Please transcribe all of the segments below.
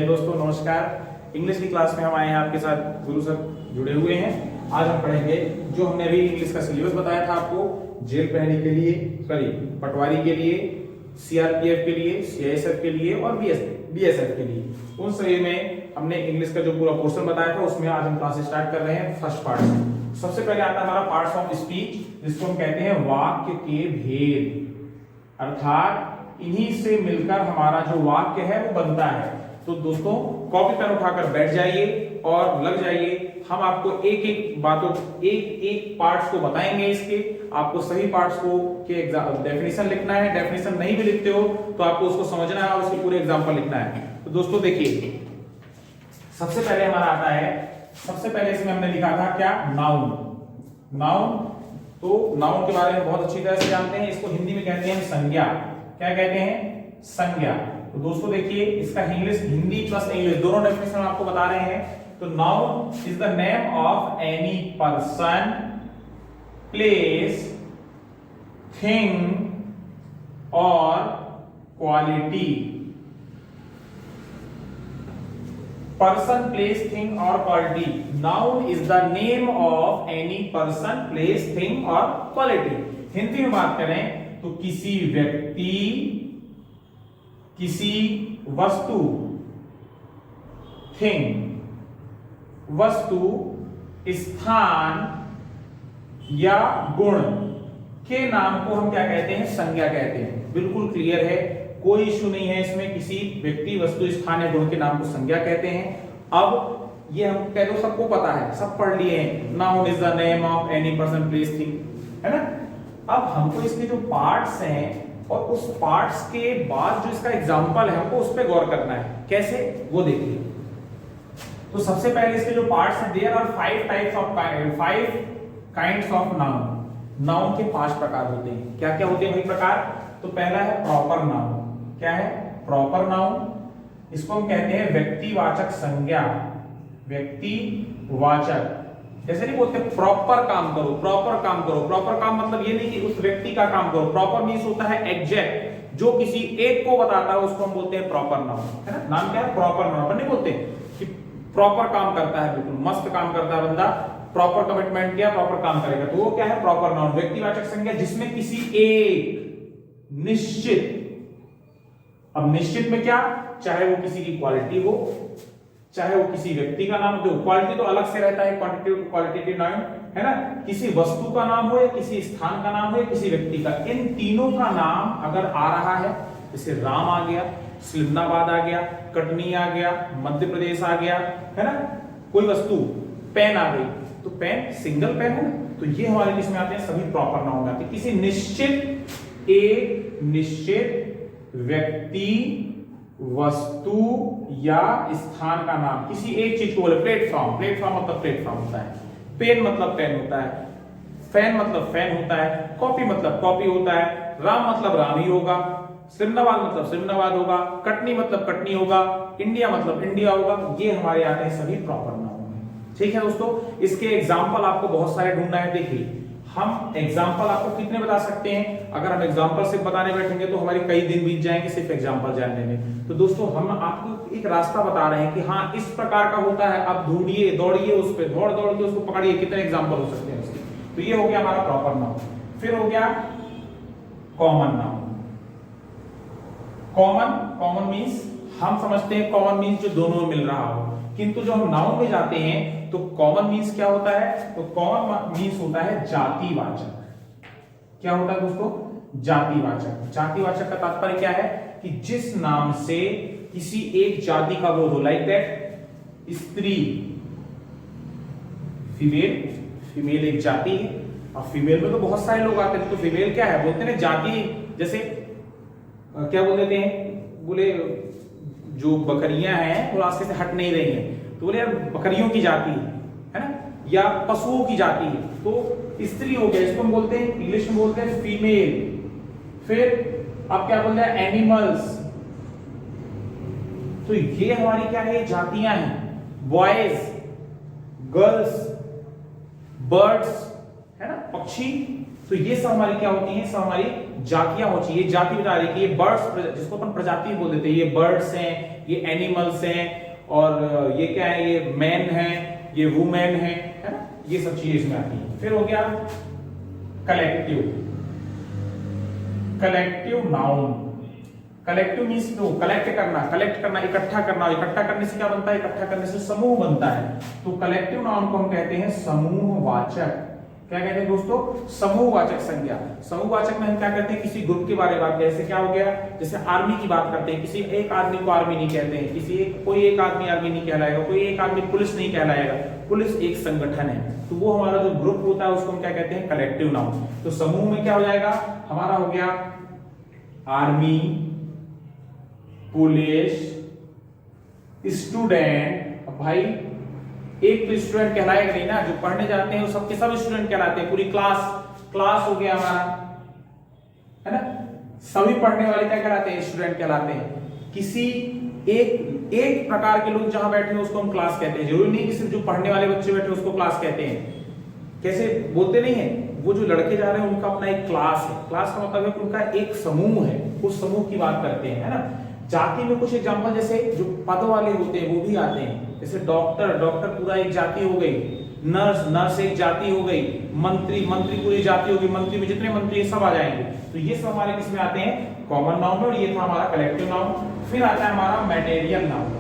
जय दोस्तों, नमस्कार। इंग्लिश की क्लास में हम आए हैं आपके साथ, गुरु सर जुड़े हुए हैं। आज हम पढ़ेंगे जो हमने अभी इंग्लिश का सिलेबस बताया था आपको, जेल प्रहरी के लिए, सॉरी पटवारी के लिए, सीआरपीएफ के लिए, सीआईएसएफ के लिए और बीएसएफ के लिए। उन सभी में हमने इंग्लिश का जो पूरा पोर्शन बताया था उसमें आज हम क्लास स्टार्ट कर रहे हैं फर्स्ट पार्ट से। सबसे पहले आता है हमारा पार्ट्स ऑफ स्पीच, जिसको हम कहते हैं वाक्य के भेद, अर्थात इन्हीं से मिलकर हमारा जो वाक्य है वो बनता है। तो दोस्तों कॉपी पेन उठाकर बैठ जाइए और लग जाइए। हम आपको एक एक बातों एक पार्ट्स को बताएंगे। इसके आपको सही पार्ट्स को के डेफिनेशन लिखना है। डेफिनेशन नहीं भी लिखते हो तो आपको उसको समझना है और उसके पूरे एग्जांपल लिखना है। तो दोस्तों देखिए, सबसे पहले हमारा आता है, सबसे पहले इसमें हमने लिखा था क्या, नाउन। नाउन, तो नाउन के बारे में बहुत अच्छी तरह से जानते हैं। इसको हिंदी में कहते हैं संज्ञा। क्या कहते हैं? संज्ञा। तो दोस्तों देखिए, इसका इंग्लिश, हिंदी प्लस इंग्लिश दोनों डेफिनेशन आपको बता रहे हैं। तो noun is the name of any person, place, thing और क्वालिटी। पर्सन, प्लेस, थिंग और quality. Noun is the name of any person, place, thing और क्वालिटी। हिंदी में बात करें तो किसी व्यक्ति, किसी वस्तु, थिंग, वस्तु, स्थान या गुण के नाम को हम क्या कहते हैं? संज्ञा कहते हैं। बिल्कुल क्लियर है, कोई इश्यू नहीं है इसमें। किसी व्यक्ति, वस्तु, स्थान या गुण के नाम को संज्ञा कहते हैं। अब ये हम कह दो, सबको पता है, सब पढ़ लिए हैं। Noun is the name of any person, place, thing, है ना। अब हमको इसके जो पार्ट्स हैं और उस पार्ट्स के बाद जो इसका एग्जांपल है, हमको उस पर गौर करना है। कैसे, वो देखिए। तो सबसे पहले इसके जो पार्ट्स हैं, there are 5 kinds of noun. Noun के 5 प्रकार होते हैं। क्या क्या होते हैं भाई प्रकार? तो पहला है प्रॉपर नाउन। क्या है? Proper noun. इसको हम कहते हैं व्यक्तिवाचक संज्ञा। व्यक्तिवाचक, जैसे नहीं बोलते प्रॉपर काम करो, प्रॉपर काम करो। प्रॉपर काम मतलब ये नहीं कि उस व्यक्ति का काम करो। प्रॉपर मींस होता है एग्जैक्ट, जो किसी एक को बताता है उसको हम बोलते हैं प्रॉपर नाउन, है ना। नाम क्या है? Proper noun. नहीं बोलते कि प्रॉपर काम करता है, बिल्कुल मस्त काम करता है बंदा, प्रॉपर कमिटमेंट किया, प्रॉपर काम करेगा, तो वो क्या है? Proper noun. व्यक्तिवाचक संज्ञा जिसमें किसी एक निश्चित, अब निश्चित में क्या, चाहे वो किसी की क्वालिटी हो, चाहे वो किसी व्यक्ति का नाम हो। क्वालिटी तो अलग से रहता है, क्वांटिटेटिव क्वालिटेटिव नाउन, है ना। किसी वस्तु का नाम हो या किसी स्थान का नाम हो या किसी व्यक्ति का, इन तीनों का नाम अगर आ रहा है, जैसे राम आ गया, सिलनाबाद आ गया, कटनी आ गया, मध्य प्रदेश आ गया, है ना। कोई वस्तु, पेन आ गई, तो पेन सिंगल पेन है ना, तो ये हमारे किस में आते हैं? सभी प्रॉपर नाउन आते हैं। किसी निश्चित, एक निश्चित व्यक्ति, वस्तु या स्थान का नाम, किसी एक चीज को बोले। प्लेटफॉर्म, प्लेटफॉर्म मतलब प्लेटफॉर्म होता है। पेन मतलब पेन होता है। फैन मतलब फैन होता है। कॉपी मतलब कॉपी होता है। राम मतलब राम ही होगा। सिमनाबाद मतलब सिमनाबाद होगा। कटनी मतलब कटनी होगा। इंडिया मतलब इंडिया होगा। ये हमारे आते हैं सभी प्रॉपर नाउन है। ठीक है दोस्तों, इसके एग्जाम्पल आपको बहुत सारे ढूंढना है। देखिए, हम एग्जाम्पल आपको कितने बता सकते हैं? अगर हम एग्जाम्पल सिर्फ बताने बैठेंगे तो हमारे कई दिन बीत जाएंगे सिर्फ एग्जाम्पल जानने में। तो दोस्तों हम आपको एक रास्ता बता रहे हैं कि हाँ इस प्रकार का होता है। अब ढूंढिए, दौड़िए उस पर, दौड़ दौड़ के उसको पकड़िए, कितने एग्जाम्पल हो सकते हैं उसके। तो ये हो गया हमारा प्रॉपर नाउन। फिर हो गया कॉमन नाउन। कॉमन मीन्स हम समझते हैं कॉमन मीन्स जो दोनों में मिल रहा हो, किंतु जो हम नाउन में जाते हैं तो कॉमन मीन्स क्या होता है? तो कॉमन मीन्स होता है जातिवाचक। क्या होता है दोस्तों? जातिवाचक। जातिवाचक का तात्पर्य क्या है? कि जिस नाम से किसी एक जाति का बोध हो, लाइक दैट स्त्री, फीमेल, फीमेल एक जाति है। और फीमेल में तो बहुत सारे लोग आते हैं, तो फीमेल क्या है? बोलते हैं जाति, जैसे क्या बोल देते हैं, बोले जो बकरियां हैं वो रास्ते से हट नहीं रही हैं, तो बोले यार बकरियों की जाति है ना, या पशुओं की जाति है, तो स्त्री हो गया, इसको हम बोलते हैं, इंग्लिश में बोलते हैं फीमेल। फिर आप क्या बोलते हैं? एनिमल्स। तो ये हमारी क्या है? जातियां हैं। बॉयज, गर्ल्स, बर्ड्स, है ना, पक्षी। तो ये सब हमारी क्या होती हैं? सब हमारी जातियां होती है। ये जाति बता रही है कि ये बर्ड्स, जिसको अपन प्रजाति बोल देते हैं, ये बर्ड्स हैं, ये एनिमल्स हैं, और ये क्या है, ये मैन है, ये वुमेन है ना, ये सब चीजें इसमें आती है। फिर हो गया collective. Collective noun, collective means तो कलेक्ट करना, इकट्ठा करना। इकट्ठा करने से क्या बनता है, इकट्ठा करने से समूह बनता है। तो कलेक्टिव नाउन को हम कहते हैं समूहवाचक। क्या कहते हैं दोस्तों, समूहवाचक संज्ञा। समूहवाचक में हम क्या करते हैं, किसी ग्रुप के बारे में बात करते हैं। जैसे क्या हो गया, जैसे आर्मी की बात करते हैं, किसी एक आदमी को आर्मी नहीं कहते हैं, कोई एक आदमी आर्मी नहीं कहलाएगा, कोई एक आदमी पुलिस नहीं कहलाएगा। पुलिस एक संगठन है, तो वो हमारा जो ग्रुप होता है उसको हम क्या कहते हैं, कलेक्टिव नाउन। तो समूह में क्या हो जाएगा, हमारा हो गया आर्मी, पुलिस, स्टूडेंट। अब भाई एक तो स्टूडेंट कहलाएगा नहीं ना, जो पढ़ने जाते हैं वो सबके सब स्टूडेंट कहलाते हैं, पूरी क्लास हो गया हमारा, है ना। सभी पढ़ने वाले क्या कहलाते हैं, स्टूडेंट कहलाते हैं। किसी एक प्रकार के लोग जहां बैठे हैं उसको हम क्लास कहते हैं। जरूरी नहीं कि सिर्फ जो पढ़ने वाले बच्चे बैठे उसको क्लास कहते हैं। कैसे बोलते नहीं है, वो जो लड़के जा रहे हैं उनका अपना एक क्लास है। क्लास का मतलब है कि उनका एक समूह है, उस समूह की बात करते हैं, है ना। जाति में कुछ एग्जांपल, जैसे जो पद वाले होते हैं वो भी आते हैं। जैसे डॉक्टर पूरा एक जाति हो गई, नर्स एक जाति हो गई, मंत्री पूरी जाति हो गई। मंत्री में जितने मंत्री सब आ जाएंगे। तो ये सब हमारे किस में आते हैं, कॉमन नाउन में। और ये था हमारा कलेक्टिव नाउन। फिर आता है हमारा मटेरियल नाउन।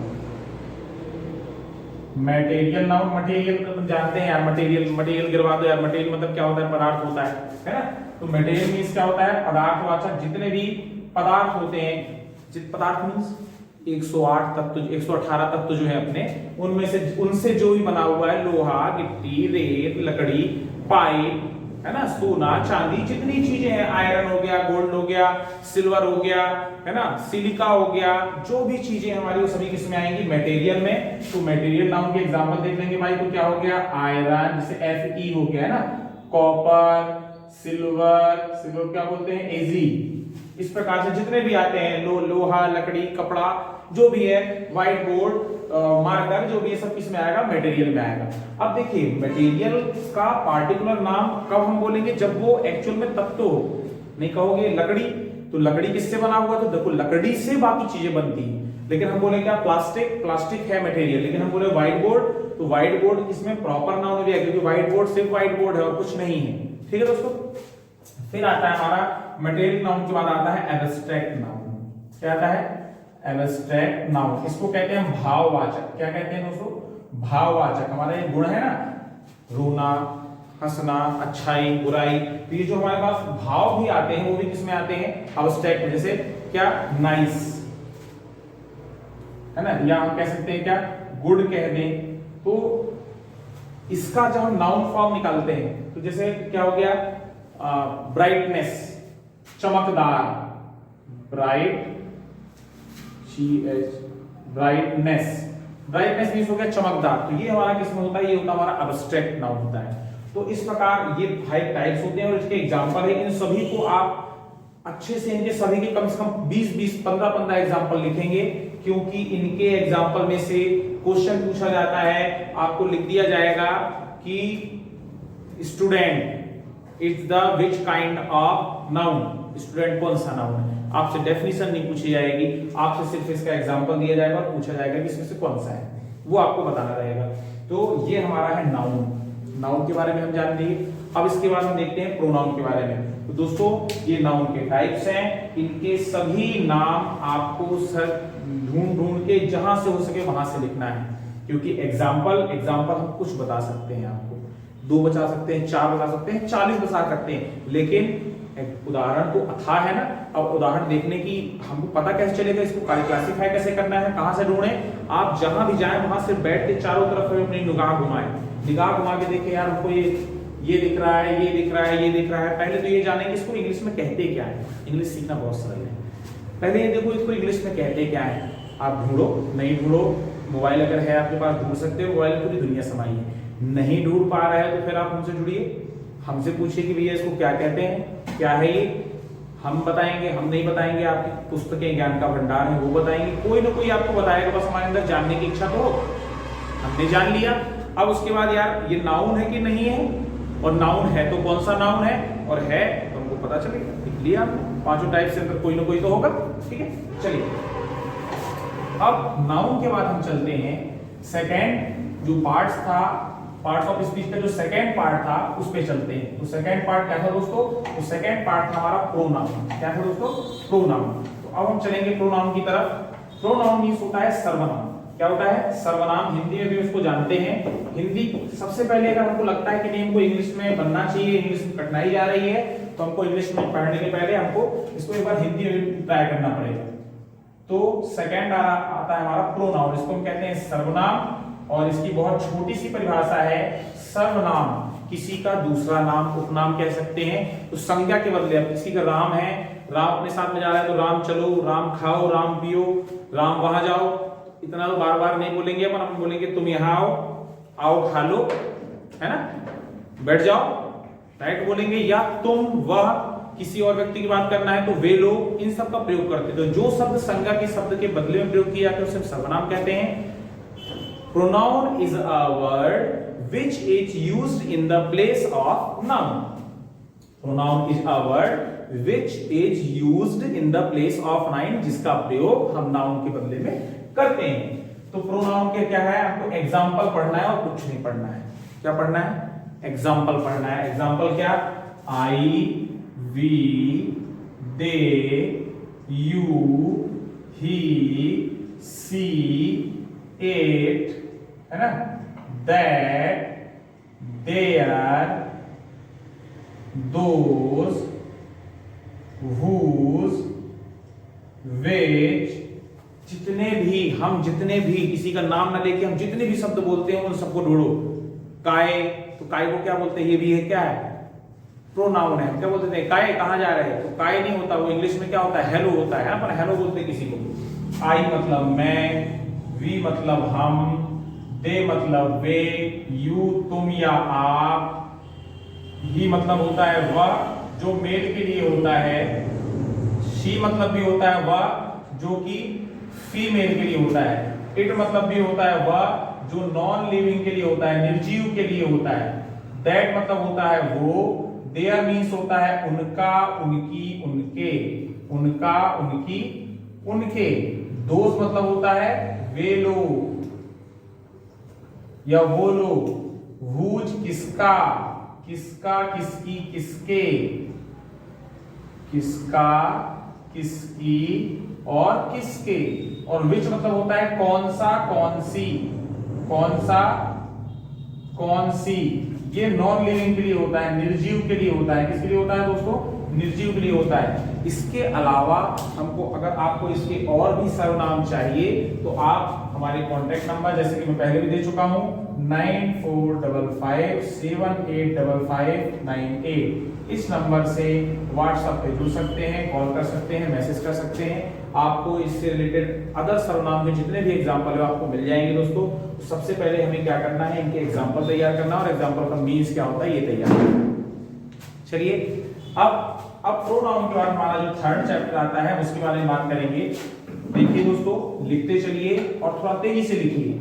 मटेरियल तो तुम जानते हैं यार, मटेरियल गिरवा दो यार। मटेरियल मतलब क्या होता है, पदार्थ होता है ना। तो मटेरियल मींस क्या होता है, पदार्थवाचक। जितने भी पदार्थ होते हैं, पदार्थ मींस 108 तत्व, 118 तत्व जो है अपने, उनमें से उनसे जो भी बना हुआ है, लोहा, गिट्टी, रेत, लकड़ी, पाइप, है ना, सोना, चांदी, जितनी चीजें हैं, आयरन हो गया, गोल्ड हो गया, सिल्वर हो गया, है ना, सिलिका हो गया, जो भी चीजें हमारी वो सभी किसमें आएंगी, मटेरियल में। तो मटेरियल नाउन के एग्जांपल देख लेंगे भाई। तो क्या हो गया, आयरन, जैसे Fe हो गया, है ना, कॉपर, सिल्वर क्या बोलते हैं, Ag। इस प्रकार से जितने भी आते हैं, लोहा, लकड़ी, कपड़ा, जो भी है, व्हाइट बोर्ड, मार्कर, जो भी है, सब किस में आएगा, मटेरियल में आएगा। अब देखिए मटेरियल का पार्टिकुलर नाम कब हम बोलेंगे, जब वो एक्चुअल में तत्व हो। नहीं कहोगे लकड़ी, तो लकड़ी किससे बना हुआ, तो देखो लकड़ी से बाकी चीजें बनती हैं। लेकिन हम बोले क्या, प्लास्टिक है मटेरियल। लेकिन हम बोले व्हाइट बोर्ड, तो व्हाइट बोर्ड इसमें प्रॉपर नाउन भी है, क्योंकि व्हाइट बोर्ड सिर्फ व्हाइट बोर्ड है और कुछ नहीं है। ठीक है दोस्तों। फिर आता है हमारा मटेरियल नाउन के बाद आता है एब्स्ट्रैक्ट नाउन। क्या आता है, एब्स्ट्रैक्ट नाउन। इसको कहते हैं भाववाचक। क्या कहते हैं दोस्तों, भाववाचक। हमारे गुण है ना, रोना, हंसना, अच्छाई, बुराई, तो ये जो हमारे पास भाव भी आते हैं वो भी किसमें आते हैं, एब्स्ट्रैक्ट में। जैसे क्या, नाइस, है ना, या हम कह सकते हैं क्या, गुड कह दें। तो इसका जब हम नाउन फॉर्म निकालते हैं, तो जैसे क्या हो गया, ब्राइटनेस, चमकदार, ब्राइटनेस मींस हो गया चमकदार। तो ये हमारा किसमें होता है, ये होता है हमारा एब्स्ट्रैक्ट नाउन होता है। तो इस प्रकार ये 5 टाइप्स होते हैं और इसके एग्जांपल है। इन सभी को आप अच्छे से, इनके सभी के कम से कम 20 15 एग्जांपल लिखेंगे, क्योंकि इनके एग्जांपल में से क्वेश्चन पूछा जाता है। आपको लिख दिया जाएगा कि student it's the which kind of noun, student कौन सा नाउन है। आपसे डेफिनेशन नहीं पूछी जाएगी, आपसे सिर्फ इसका एग्जांपल दिया जाएगा और पूछा जाएगा कि इसमें से कौन सा है, वो आपको बताना रहेगा। तो ये हमारा है नाउन के बारे में हम जान लिए। अब इसके बाद हम देखते हैं प्रोनाउन के बारे में। तो दोस्तों ये नाउन के टाइप्स हैं, इनके सभी नाम आपको ढूंढ के जहां से हो सके वहां से लिखना है, क्योंकि एग्जाम्पल हम कुछ बता सकते हैं, आपको 2 बता सकते हैं, 4 बता सकते हैं, 40 बता सकते हैं, लेकिन उदाहरण तो अथाह है ना। अब उदाहरण देखने की हमको पता कैसे चलेगा, इसको क्लासिफाई कैसे करना है, कहां से ढूंढें। आप जहां भी जाएं वहां से बैठ के चारों तरफ अपनी निगाह घुमा के देखें, यार हमको ये दिख रहा है, ये दिख रहा है, ये दिख रहा है। पहले तो ये जाने कि इसको इंग्लिश में कहते क्या है। इंग्लिश सीखना बहुत सरल है। पहले ये देखो इसको इंग्लिश में कहते क्या है। आप ढूंढो, नहीं ढूंढो, मोबाइल अगर है आपके पास ढूंढ सकते हो, मोबाइल में पूरी दुनिया समाई है। नहीं ढूंढ पा रहे हैं तो फिर आप हमसे जुड़िए, हमसे पूछिए कि भैया इसको क्या कहते हैं, क्या है ये। हम बताएंगे, हम नहीं बताएंगे, आपकी पुस्तकें ज्ञान का भंडार है वो बताएंगे, कोई ना कोई आपको बताएगा। बस हमारे अंदर जानने की इच्छा तो हो। हमने जान लिया, अब उसके बाद यार ये नाउन है कि नहीं है, और नाउन है तो कौन सा नाउन है, और है तो हमको पता चलेगा। लिख लिया, 5 टाइप से अंदर कोई ना कोई तो होगा। ठीक है, चलिए अब नाउन के बाद हम चलते हैं सेकेंड जो पार्ट्स था, पार्ट्स ऑफ स्पीच का जो सेकेंड पार्ट था उस पे चलते हैं। तो सेकेंड पार्ट क्या था दोस्तों? तो सेकेंड पार्ट था हमारा प्रोनाउन। क्या था दोस्तों? प्रोनाउन। तो अब हम चलेंगे प्रोनाउन की तरफ। प्रोनाउन मींस होता है सर्वनाम। क्या होता है? सर्वनाम। हिंदी में भी उसको जानते हैं। हिंदी सबसे पहले अगर हमको लगता है कि नहीं हमको इंग्लिश में बनना चाहिए, इंग्लिश में कठिनाई जा रही है, तो हमको इंग्लिश में पढ़ने के पहले हमको इसको एक बार हिंदी में ट्राई करना पड़ेगा। तो सेकेंड आता है हमारा प्रोनाउन। इसको हम कहते हैं सर्वनाम, और इसकी बहुत छोटी सी परिभाषा है। सर्वनाम किसी का दूसरा नाम, उपनाम कह सकते हैं। तो संज्ञा के बदले अब किसी का राम है, राम अपने साथ में जा रहा है तो राम चलो, राम खाओ, राम पियो, राम वहां जाओ, इतना तो बार बार नहीं बोलेंगे अपन। हम बोलेंगे तुम यहाँ आओ, आओ खा लो, है ना, बैठ जाओ, राइट बोलेंगे। या तुम, वह, किसी और व्यक्ति की बात करना है तो वे लोग, इन सब का प्रयोग करते हैं। तो जो शब्द संज्ञा के शब्द के बदले में प्रयोग किया जाता है उसे सर्वनाम कहते हैं। Pronoun is a word which is used in the place of noun. Pronoun is a word which is used in the place of noun, जिसका प्रयोग हम नाउन के बदले में करते हैं। तो प्रोनाउन के क्या है? आपको एग्जाम्पल पढ़ना है और कुछ नहीं पढ़ना है। क्या पढ़ना है? एग्जाम्पल पढ़ना है। एग्जाम्पल क्या? I, we, they, you, he, she, it, है ना, that, there, those, whose, which, जितने भी हम किसी का नाम ना लेके हम जितने भी शब्द बोलते हैं उन सबको ढूंढो। काय, तो काय को क्या बोलते हैं? ये भी है क्या है? प्रोनाउन है। क्या बोलते थे? काय कहाँ जा रहे हैं? तो काय नहीं होता, वो इंग्लिश में क्या होता है? हेलो होता है। पर हेलो बोलते किसी को। आई मतलब मैं, वी मतलब हम, दे मतलब वे, यू तुम या आप, ही मतलब होता है वह जो मेल के लिए होता है, शी मतलब भी होता है वह जो कि फीमेल के लिए होता है, इट मतलब भी होता है वह जो नॉन लिविंग के लिए होता है, निर्जीव के लिए होता है, दैट मतलब होता है वो, देयर मीन्स होता है उनका, उनकी, उनके, उनका, उनकी, उनके, दोस्त मतलब होता है वे लोग या वो लोग, whose किसका, किसका, किसकी, किसके, किसका, किसकी और किसके, और which मतलब होता है कौन सा, कौन सी, कौन सा, कौन सी। ये नॉन लिविंग के लिए होता है, निर्जीव के लिए होता है। किसके लिए होता है दोस्तों? निर्जीव के लिए होता है। इसके अलावा हमको, अगर आपको इसके और भी सर्वनाम चाहिए तो आप हमारे कॉन्टेक्ट नंबर, जैसे कि मैं पहले भी दे चुका हूं, 9455785598, इस नंबर से व्हाट्सएप पे जुड़ सकते हैं, कॉल कर सकते हैं, मैसेज कर सकते हैं। आपको इससे रिलेटेड अदर सर्वनाम के जितने भी एग्जांपल है आपको मिल जाएंगे दोस्तों। तो सबसे पहले हमें क्या करना है? इनके एग्जांपल तैयार करना, और एग्जांपल का मीन्स क्या होता है ये तैयार करना। चलिए अब प्रोनाउन के बाद हमारा जो थर्ड चैप्टर आता है उसके बारे में बात करेंगे। देखिए दोस्तों, लिखते चलिए और थोड़ा तेजी से लिखिए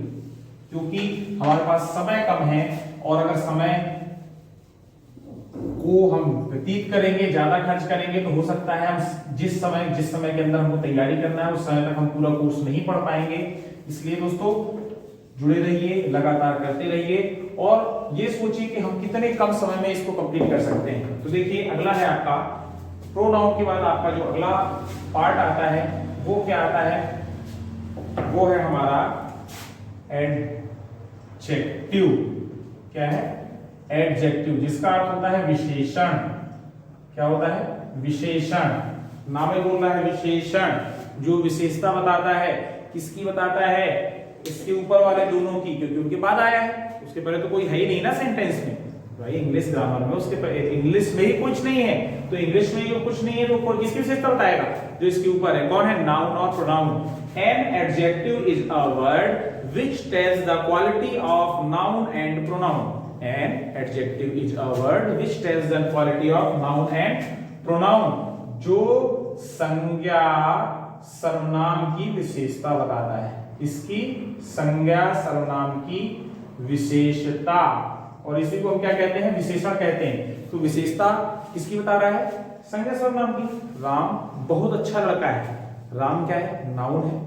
क्योंकि हमारे पास समय कम है, और अगर समय को हम व्यतीत करेंगे, ज्यादा खर्च करेंगे, तो हो सकता है हम जिस समय के अंदर हमको तैयारी करना है उस समय तक हम पूरा कोर्स नहीं पढ़ पाएंगे। इसलिए दोस्तों जुड़े रहिए, लगातार करते रहिए, और ये सोचिए कि हम कितने कम समय में इसको कंप्लीट कर सकते हैं। तो देखिए अगला है आपका प्रोनाउन के बाद आपका जो अगला पार्ट आता है वो क्या आता है? वो है हमारा एडजेक्टिव। क्या है? एडजेक्टिव, जिसका अर्थ होता है विशेषण। क्या होता है? विशेषण। नाम ही बोल रहा है विशेषण, जो विशेषता बताता है। किसकी बताता है? इसके ऊपर वाले दोनों की, क्योंकि उनके बाद आया है। उसके पहले तो कोई है ही नहीं ना सेंटेंस में। भाई इंग्लिश ग्रामर में उसके इंग्लिश में ही कुछ नहीं है, तो इंग्लिश में ही कुछ नहीं है तो कोई किसकी विशेषता बताएगा? जो इसके ऊपर है। कौन है? नाउन और pronoun. An adjective is a word which tells the quality of noun and pronoun. An adjective is a word which tells the quality of noun and pronoun, जो संज्ञा सर्वनाम की विशेषता बताता है। इसकी संज्ञा सर्वनाम की विशेषता, और इसी को हम क्या कहते हैं? विशेषण कहते हैं। तो विशेषता किसकी बता रहा है? संज्ञा सर्वनाम की। राम बहुत अच्छा लड़का है। राम क्या है? नाउन है,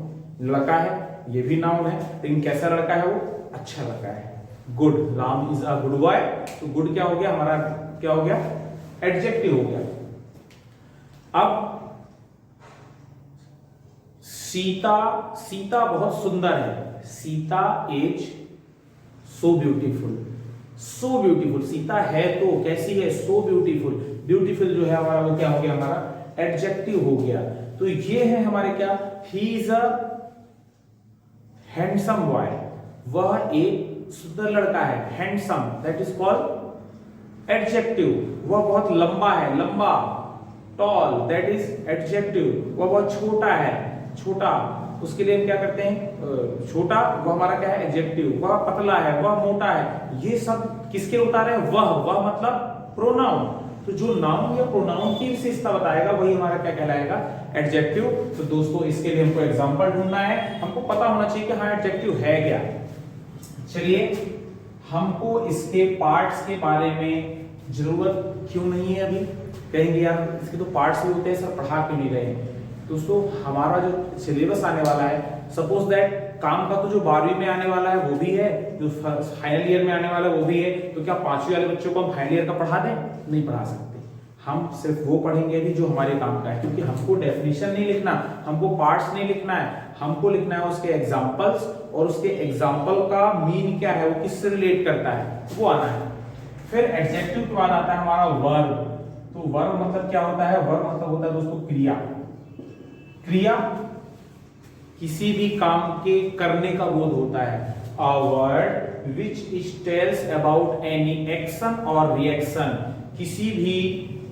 लड़का है। ये भी नाउन है, लेकिन कैसा लड़का है वो? अच्छा लड़का है। Good, Ram is a good boy. तो गुड क्या हो गया हमारा, क्या हो गया? एडजेक्टिव हो गया। अब सीता, सीता बहुत सुंदर है। Sita is so beautiful. So beautiful, Sita है तो कैसी है? So beautiful. ब्यूटीफुल जो है हमारा वो क्या हो गया? हमारा एडजेक्टिव हो गया। तो ये है हमारे क्या? He is a handsome boy. वह एक सुंदर लड़का है। Handsome, that is called adjective. वह बहुत लंबा है, लंबा। Tall, that is adjective. वह बहुत छोटा है, छोटा, उसके लिए हम क्या करते हैं? छोटा, वह हमारा क्या है? एडजेक्टिव। वह पतला है, वह मोटा है। ये सब किसके उतारे? वह मतलब प्रोनाउन। तो जो नाउन या प्रोनाउन की विशेषता बताएगा वही हमारा क्या कहलाएगा? एडजेक्टिव। तो दोस्तों इसके लिए हमको एग्जांपल ढूंढना है। हमको पता होना चाहिए कि हाँ एडजेक्टिव है क्या। चलिए, हमको इसके पार्ट्स के बारे में जरूरत क्यों नहीं है अभी? कहेंगे यार इसके तो पार्ट्स भी होते हैं सर, पढ़ा क्यों नहीं रहे हैं? दोस्तों हमारा जो सिलेबस आने वाला है, सपोज दैट काम का तो जो 12वीं में आने वाला है वो भी है, जो फाइनल ईयर में आने वाला है वो भी है। तो क्या 5वीं वाले बच्चों को हम फाइनल ईयर का पढ़ा दें? नहीं पढ़ा सकते। हम सिर्फ वो पढ़ेंगे भी जो हमारे काम का है, क्योंकि हमको डेफिनेशन नहीं लिखना, हमको पार्ट्स नहीं लिखना है, हमको लिखना है उसके एग्जाम्पल्स, और उसके एग्जाम्पल का मीन क्या है, वो किससे रिलेट करता है, वो आना है। फिर एडजेक्टिव के बाद आता है हमारा वर्ब। तो वर्ब मतलब क्या होता है? वर्ब मतलब होता है दोस्तों क्रिया। क्रिया किसी भी काम के करने का बोध होता है। A word which tells about any action और रिएक्शन। किसी भी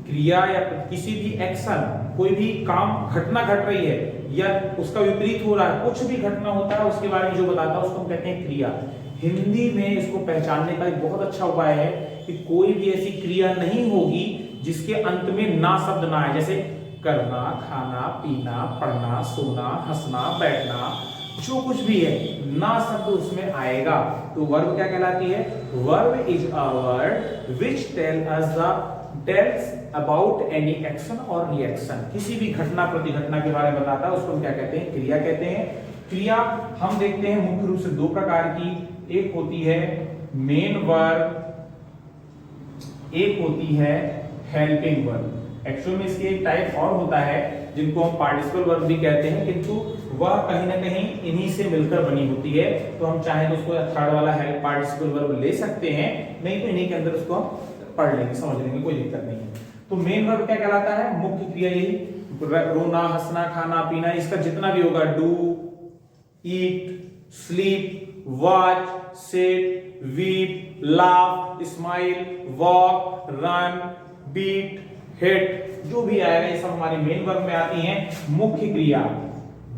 क्रिया या किसी भी एक्शन, कोई भी काम, घटना घट रही है या उसका विपरीत हो रहा है, कुछ भी घटना होता है उसके बारे में जो बताता है उसको हम कहते हैं क्रिया। हिंदी में इसको पहचानने का एक बहुत अच्छा उपाय है कि कोई भी ऐसी क्रिया नहीं होगी जिसके अंत में ना शब्द ना आए। जैसे करना, खाना, पीना, पढ़ना, सोना, हंसना, बैठना, जो कुछ भी है ना शब्द उसमें आएगा। तो वर्ब क्या कहलाती है? Verb is a word which tells about any action और रिएक्शन। किसी भी घटना प्रतिघटना के बारे में बताता है, उसको हम क्या कहते हैं? क्रिया कहते हैं। क्रिया हम देखते हैं मुख्य रूप से दो प्रकार की। एक होती है मेन वर्ब, एक होती है हेल्पिंग वर्ब। एक्चुअल में इसके एक टाइप और होता है जिनको हम पार्टिसिपल वर्ब भी कहते हैं, किंतु वह कहीं ना कहीं इन्हीं से मिलकर बनी होती है। तो हम चाहे तो उसको थर्ड वाला हेल्प पार्टिसिपल वर्ब ले सकते हैं, नहीं तो इन्हीं के अंदर उसको हम पढ़ लेंगे, समझ लेंगे, कोई दिक्कत नहीं है। तो मेन वर्ब क्या कहलाता है? मुख्य क्रिया यही, रोना, हंसना, खाना, पीना, इसका जितना भी होगा, do, eat, sleep, watch, sit, weep, laugh, smile, walk, run, beat, hit, जो भी आएगा ये सब हमारी मेन वर्ब में आती हैं। मुख्य क्रिया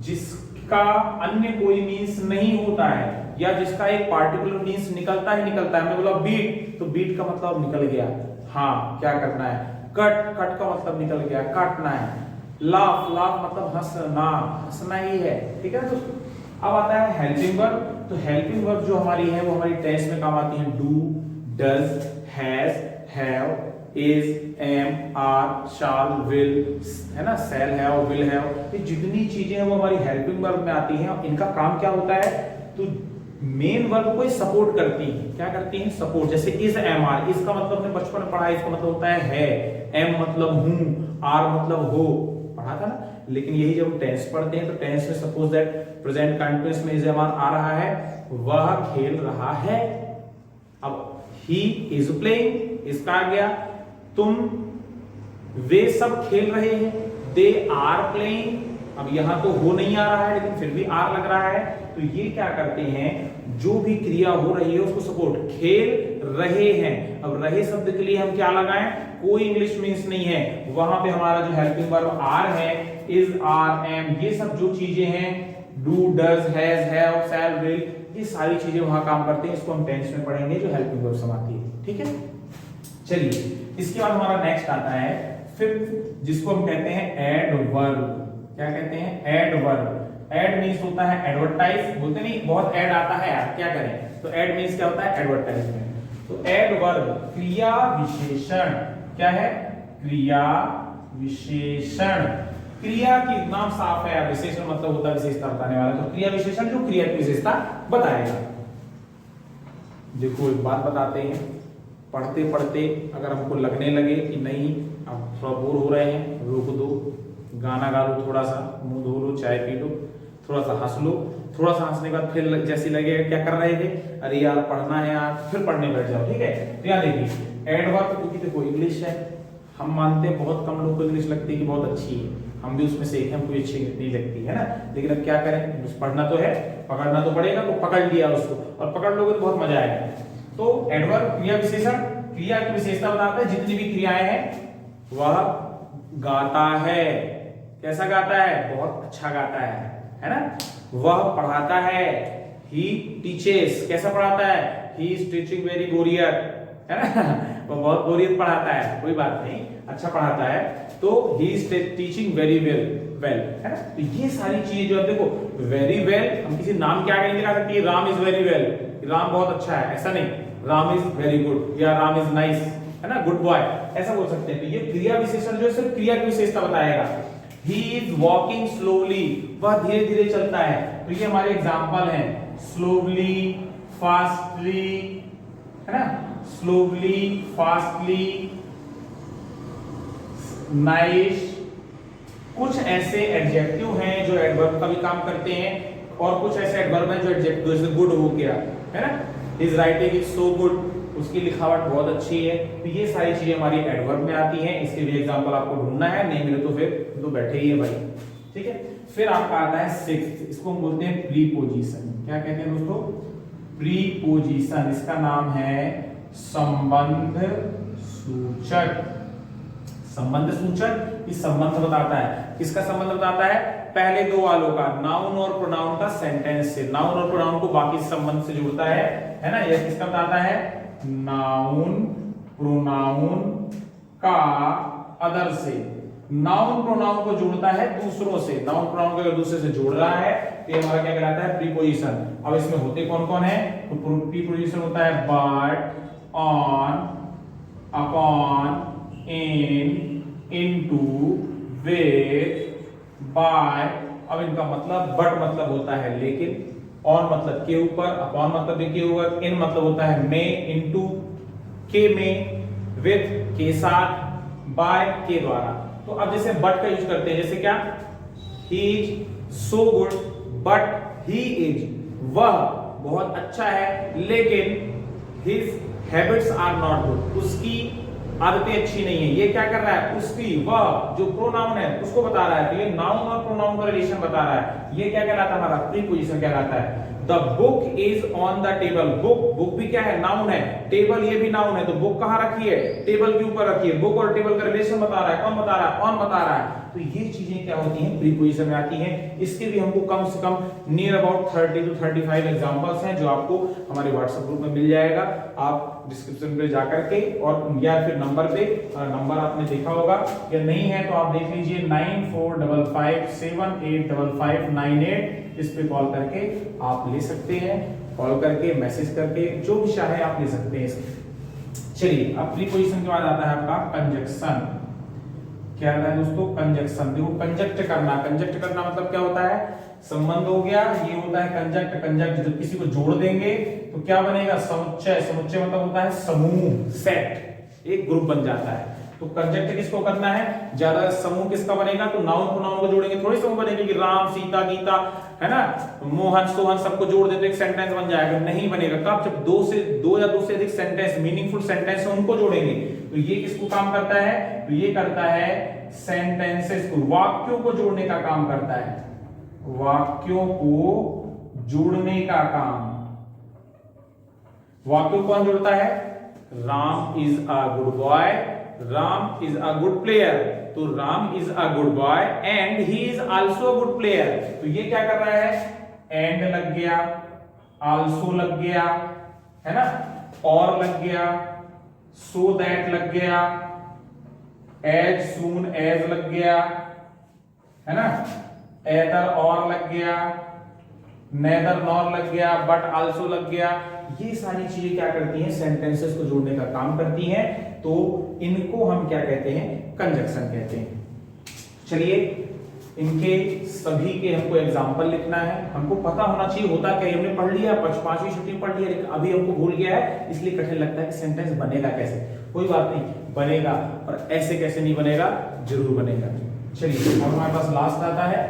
जिसका अन्य कोई मीन्स नहीं होता है या जिसका एक पार्टिकुलर मीन्स निकलता ही निकलता है। हमने बोला बीट, तो बीट का मतलब निकल गया, हाँ क्या करना है। कट, कट का मतलब निकल गया, काटना है। लाफ, लाफ मतलब हंसना, हंसना ही है, ठीक है दोस्तों। अब आता है हेल्पिंग वर्ब। तो हेल्पिंग वर्ब जो हमारी है वो हमारी टेंस में काम आती है। Do, does, has, have, is, am, are, shall, will, है ना, सेल हैव, विल हैव, ये जितनी चीजें हैं वो हमारी हेल्पिंग वर्ब में आती हैं। इनका काम क्या होता है? तो मेन वर्ब को सपोर्ट करती हैं। क्या करती हैं? सपोर्ट। जैसे इज, एम, आर, इसका मतलब हमने बचपन में पढ़ा है, इसका मतलब होता है, एम मतलब हूं, आर मतलब हो, पढ़ा था ना। लेकिन यही जब हम टेंस पढ़ते हैं तो टेंस में सपोज दैट प्रेजेंट कंटिन्यूअस में इज, एम, आर आ रहा है, वह खेल रहा है। अब ही इज प्लेइंग, इसका आ गया। तुम, वे सब खेल रहे हैं, दे आर प्लेइंग। अब यहां तो हो नहीं आ रहा है लेकिन फिर भी आर लग रहा है, तो ये क्या करते हैं? जो भी क्रिया हो रही है उसको सपोर्ट, खेल रहे हैं। अब रहे शब्द के लिए हम क्या लगाएं? कोई इंग्लिश मीन्स नहीं है, वहां पे हमारा जो हेल्पिंग वर्ब आर है, इज, आर, एम, ये सब जो चीजें हैं, do, does, has, have, shall, will, ये सारी चीजें वहां काम करते हैं। इसको हम टेंस में पढ़ेंगे जो हेल्पिंग वर्ब समाती है, ठीक है। चलिए, इसके बाद हमारा नेक्स्ट आता है फिफ्थ, जिसको हम कहते हैं एडवर्ब। क्या कहते हैं? एडवर्ब। एड मींस होता है एडवर्टाइज, बोलते नहीं बहुत एड आता है यार, क्या करें। तो एड मींस क्या होता है? एडवर्टाइजमेंट। तो एडवर्ब क्रिया विशेषण, क्या है? क्रिया विशेषण। क्रिया की नाम साफ है, विशेषण मतलब होता है विशेषता बताने वाला, तो क्रिया विशेषण जो क्रिया की विशेषता बताएगा। देखो एक बात बताते हैं, पढ़ते पढ़ते अगर हमको लगने लगे कि नहीं अब थोड़ा बोर हो रहे हैं, रोक दो, गाना गा लो, थोड़ा सा मुंह धो लो, चाय पी लो, थोड़ा सा हंस लो, थोड़ा सा हंसने के बाद फिर जैसे लगेगा क्या कर रहे थे, अरे यार पढ़ना है यार, फिर पढ़ने बैठ जाओ। ठीक है, तो यहाँ देखिए एडवर्ब, क्योंकि देखो इंग्लिश है, हम मानते हैं बहुत कम लोग को इंग्लिश लगती है कि बहुत अच्छी है, हम भी उसमें से एक, हमको अच्छी नहीं लगती है ना, लेकिन अब क्या करें, पढ़ना तो है, पकड़ना तो पड़ेगा, तो पकड़ लिया उसको, और पकड़ लोगे तो बहुत मजा आएगा। तो एडवर्ब क्रिया विशेषण, क्रिया की विशेषता बताता है, जितनी भी क्रियाएं हैं वह गाता है। कैसा गाता है, बहुत अच्छा गाता है ना। वह पढ़ाता है, ही टीचेस, कैसा पढ़ाता है, ही इज टीचिंग वेरी बोरियत, है ना वो बहुत बोरियत पढ़ाता है, कोई बात नहीं, अच्छा पढ़ाता है, तो he is teaching very well, है ना। तो ये सारी चीजें जो है, देखो वेरी वेल हम किसी नाम के आगे नहीं लगा सकते, Ram is very well, Ram बहुत अच्छा है, ऐसा नहीं, राम इज वेरी गुड या राम इज नाइस, है ना, गुड बॉय, ऐसा बोल सकते हैं। तो ये क्रिया विशेषण जो है सिर्फ क्रिया की विशेषता बताएगा। ही इज वॉकिंग स्लोली, वह धीरे धीरे चलता है, तो ये हमारे एग्जाम्पल हैं, स्लोली, फास्टली, है ना, स्लोली, फास्टली, नाइस, कुछ ऐसे एडजेक्टिव हैं जो एडवर्ब का भी काम करते हैं, और कुछ ऐसे एडवर्ब हैं जो एडजेक्टिव, जैसे गुड हो गया, है ना, his writing is so good, उसकी लिखावट बहुत अच्छी है। तो ये सारी चीजें हमारी एडवर्ब में आती हैं, इसके भी एग्जांपल आपको ढूंढना है, नहीं मिले तो फिर तो बैठे ही है भाई। ठीक है, फिर आपका आता है सिक्स्थ, इसको हम बोलते हैं प्रीपोजिशन। क्या कहते हैं दोस्तों, प्रीपोजिशन, इसका नाम है संबंध सूचक। संबंध सूचक इस संबंध बताता है, किसका संबंध बताता है, पहले दो वालों का, नाउन और प्रोनाउन का सेंटेंस से, नाउन और प्रोनाउन को बाकी संबंध से जोड़ता है ना। यह किसका बताता है, नाउन प्रोनाउन का अदर से, नाउन प्रोनाउन को जोड़ता है दूसरों से, नाउन प्रोनाउन को अगर दूसरे से जोड़ रहा है तो ये हमारा क्या कहलाता है, प्रीपोजिशन। अब इसमें होते कौन कौन है, तो प्रीपोजिशन होता है but, on, upon, in, into, with, by. अब इनका मतलब, बट मतलब होता है लेकिन, ऑन मतलब के ऊपर, अपॉन मतलब भी के ऊपर, इन मतलब होता है में, इनटू के में, विथ के साथ, बाय के द्वारा। तो अब जैसे बट का यूज करते हैं, जैसे क्या, he is so good but he is, वह बहुत अच्छा है लेकिन his habits are not good, उसकी आदतें अच्छी नहीं है। ये क्या कर रहा है, उसकी, वह जो प्रोनाउन है उसको बता रहा है, तो ये नाउन और प्रोनाउन का रिलेशन बता रहा है। ये क्या कहलाता है, हमारा प्रीपोजिशन कहलाता है। The book is on the table, book भी क्या है, नाउन है, टेबल ये भी नाउन है, तो बुक कहां रखी है, टेबल के ऊपर रखी है। बुक और टेबल का रिलेशन बता रहा है, कौन बता रहा है, ऑन बता रहा है। तो ये चीजें क्या होती हैं, प्रीपोजिशन में आती हैं। इसके भी हमको कम से come near about 30 to 35 examples हैं, जो आपको हमारे व्हाट्सएप ग्रुप में मिल जाएगा। आप डिस्क्रिप्शन पे जाकर के, और या फिर नंबर पे, नंबर आपने देखा होगा या नहीं है तो आप देख लीजिए, 9455785598, इस पे कॉल करके आप ले सकते हैं, कॉल करके, मैसेज करके, जो भी चाहे आप ले सकते हैं इसमें। चलिए, अब प्रीपोजिशन के बाद आता है आपका कंजक्शन। क्या आता है दोस्तों, कंजक्शन। देखो कंजक्ट करना, कंजक्ट करना मतलब क्या होता है, संबंध हो गया, ये होता है कंजक्ट। कंजक्ट जब किसी को जोड़ देंगे तो क्या बनेगा, समुच्चय। समुच्चय मतलब होता है समूह, सेट, एक ग्रुप बन जाता है। तो कंजक्ट किसको करना है, ज्यादा समूह किसका बनेगा, तो नाउन प्रोनाउन को जोड़ेंगे, थोड़ी समूह बनेगी कि राम, सीता, गीता, है ना, मोहन, सोहन, सबको जोड़ दे तो एक सेंटेंस बन जाएगा, नहीं बनेगा। कब, जब दो या दो से अधिक सेंटेंस, मीनिंगफुल सेंटेंस है, उनको जोड़ेंगे। तो ये किसको काम करता है, तो ये करता है सेंटेंसेस को, वाक्यों को जोड़ने का काम करता है, वाक्यों को जोड़ने का काम। वाक्यों कौन जोड़ता है, Ram is a good boy, Ram is a good player, तो Ram is a good boy and he is also good player. तो ये क्या कर रहा है, एंड लग गया, आल्सो लग गया, है ना, और लग गया, सो दैट लग गया, एज सून एज लग गया, है ना, एदर और लग गया, नेदर नॉर लग गया, बट आल्सो लग गया। ये सारी चीजें क्या करती हैं, सेंटेंसेस को जोड़ने का काम करती हैं। तो इनको हम क्या कहते हैं, कंजक्शन कहते हैं। चलिए इनके सभी के हमको एग्जाम्पल लिखना है। हमको पता होना चाहिए होता क्या है, हमने पढ़ लिया, पांचवी छुट्टी पढ़ लिया, लेकिन अभी हमको भूल गया है, इसलिए कठिन लगता है कि सेंटेंस बनेगा कैसे। कोई बात नहीं, बनेगा, और ऐसे कैसे नहीं बनेगा, जरूर बनेगा। चलिए अब हमारे पास लास्ट आता है।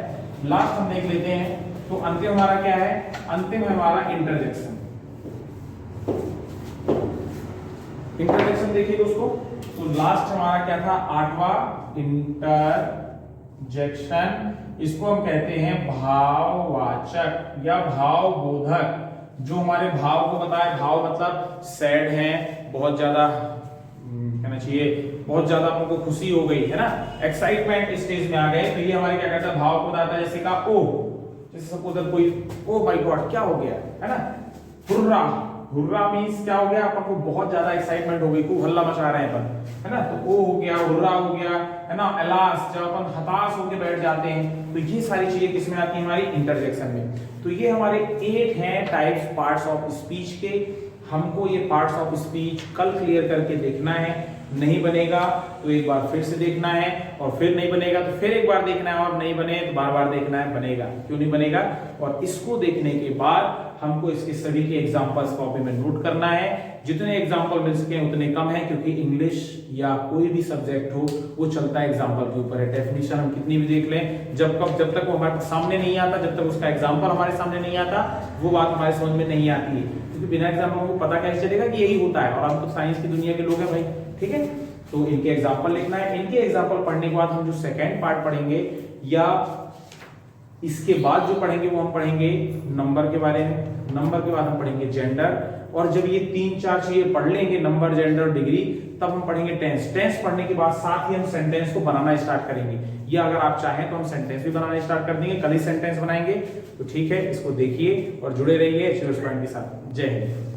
लास्ट हम देख लेते हैं। तो अंतिम हमारा क्या है, अंतिम है हमारा इंटरजेक्शन। इंटरजेक्शन देखिए दोस्तों, तो लास्ट हमारा क्या था, 8वां इंटरजेक्शन। इसको हम कहते हैं भाववाचक या भावबोधक, जो हमारे भाव को बताए। भाव मतलब सैड है, बहुत ज्यादा कहना चाहिए, बहुत ज्यादा हमको खुशी हो गई है ना, एक्साइटमेंट स्टेज में आ गए, तो ये हमारे क्या कहता है, भाव को बताता है। जैसे का ओ, जैसे सपोज कोई ओ माय गॉड क्या हो गया है ना, हुर्रा, हुर्रा मींस क्या हो गया, अपन को बहुत ज्यादा एक्साइटमेंट हो गई, खूब हल्ला मचा रहे हैं अपन, है ना, तो ओ हो गया, हुर्रा हो गया, है ना। एलास, जब अपन हताश होकर बैठ जाते हैं, तो ये सारी चीजें किसमें आती है, हमारी इंटरजेक्शन में। तो ये हमारे 8 हैं टाइप्स पार्ट्स ऑफ स्पीच के। हमको ये पार्ट्स ऑफ स्पीच कल क्लियर करके देखना है। नहीं बनेगा तो एक बार फिर से देखना है, और फिर नहीं बनेगा तो फिर एक बार देखना है, और नहीं बने तो बार बार देखना है। बनेगा, क्यों नहीं बनेगा। और इसको देखने के बाद हमको इसके सभी के एग्जांपल्स कॉपी में नोट करना है। जितने एग्जांपल मिल सके उतने कम है, क्योंकि इंग्लिश या कोई भी सब्जेक्ट हो वो चलता है एग्जांपल के ऊपर है। डेफिनेशन हम कितनी भी देख लें, जब तक वो हमारे सामने नहीं आता, जब तक उसका एग्जांपल हमारे सामने नहीं आता, वो बात हमारे समझ में नहीं आती है। क्योंकि बिना एग्जांपल को पता कैसे चलेगा कि यही होता है, और हम तो साइंस की दुनिया के लोग हैं भाई, ठीक है। तो इनके एग्जांपल लिखना है। इनके एग्जांपल पढ़ने के बाद हम जो सेकंड पार्ट पढ़ेंगे, या इसके बाद जो पढ़ेंगे, वो हम पढ़ेंगे नंबर के बारे में। नंबर के बाद हम पढ़ेंगे जेंडर, और जब ये 3-4 चीजें पढ़ लेंगे, नंबर, जेंडर, डिग्री, तब हम पढ़ेंगे टेंस। टेंस पढ़ने के बाद साथ ही हम सेंटेंस को बनाना स्टार्ट करेंगे, या अगर आप चाहें तो हम सेंटेंस भी बनाना स्टार्ट कर देंगे, कल ही सेंटेंस बनाएंगे। तो ठीक है, इसको देखिए और जुड़े रहिए के साथ। जय हिंद।